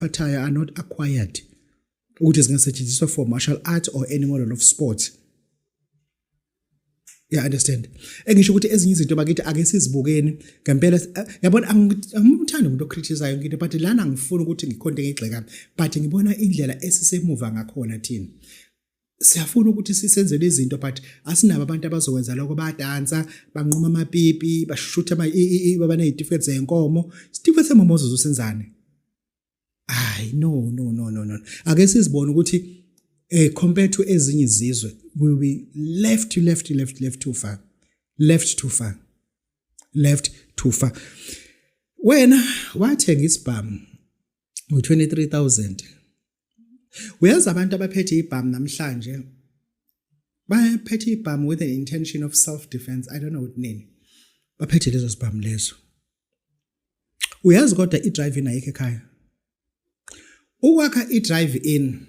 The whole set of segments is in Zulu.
attire are not acquired ukuthi zingasetshenziswa for martial arts or any model of sport. Yeah, understand. Engisho ukuthi ezinye izinto bakithi ake sizibukeni ngempela yabona angimthandi umuntu ocriticize ngithi but lana ngifuna ukuthi ngikhonde ngegxeka but ngibona indlela esisemuva ngakhona thina. Siyafuna ukuthi sisenzele izinto but asinabo abantu abazokwenza lokho badansa banquma amapipi bashutha babane izitifiketi zenkomo isitifiketi semomozo uzosenzane. No. Ake sizibone ukuthi compared to ezinye izizwe will be left too far. Wena wathenga isibhamu ngo-23,000. Uyazi abantu abaphethe ibhamu namhlanje baphethe ibhamu with an intention of self-defense. I don't know what nini. Baphethe lezo sibhamu lezo. Uyazi kodwa i-drive-in ayikho ekhaya. Ukwakha i-drive-in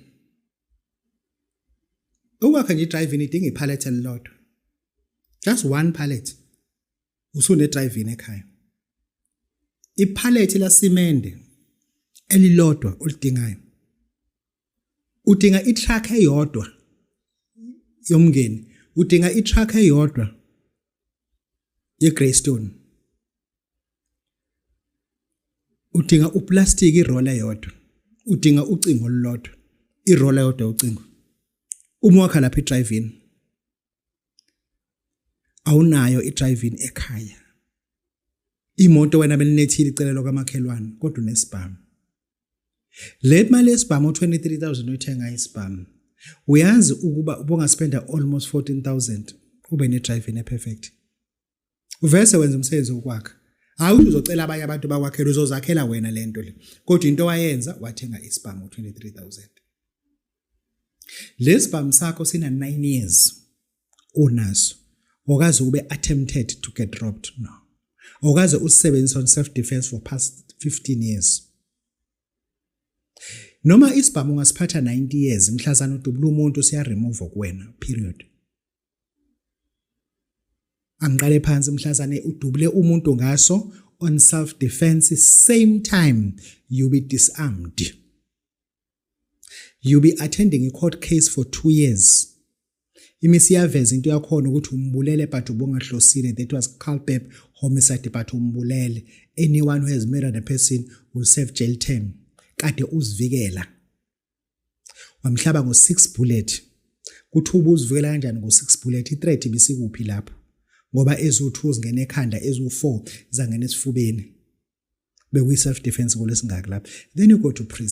idinga ipallet elilodwa. Just one pallet. Usune drive-in ekhaya. Ipallet la simende elilodwa olidingayo. Udinga i-truck eyodwa yomngeni. Udinga i-truck eyodwa ye-Greystone. Udinga uplastic iroller eyodwa. Udinga ucingo olulodwa. Iroller eyodwa ucingo. Uma wakha lapha i-drive-in awunayo i-drive-in ekhaya. Imoto wena belinethile icelelo kamakhelwane kodwa unesibhamu. Le mali yesibhamu u-23,000 uyithenga isibhamu. Uyazi ukuba ubongaspenda almost 14,000 ube ne-drive-in e-perfect. Uvese wenza umsebenzi wokwakha. Hayi uzocela abanye abantu bakwakhela uzozakhela wena lento le. Kodwa into wayenza wathenga isibhamu u-23,000. Lesibhamu sakho sina 9 years unaso. Okaze ube attempted to get robbed no. Okaze usebenzisa on self defense for past 15 years. Noma isibhamu ungasiphatha 90 years mhlazana udubula umuntu siya remove kuwena period. Angiqale phansi mhlazane udubule umuntu ngaso on self defense same time you be disarmed. You'll be attending a court case for 2 years. Imisiyaveza into yakhona ukuthi umbulele but ubongahlosile. That was culpable homicide but umbulele. Anyone who has murdered a person will serve jail term. Kade uzivikela. Wamhlaba ngo6 bullet. Kuthuba uzivikela kanjani ngo6 bullet? I-threat ibisikuphi lapho? Ngoba ezu2 zingena ekhanda ezu4 zangena esifubeni. Beku self defense kolesingaki lapho. Then you go to prison.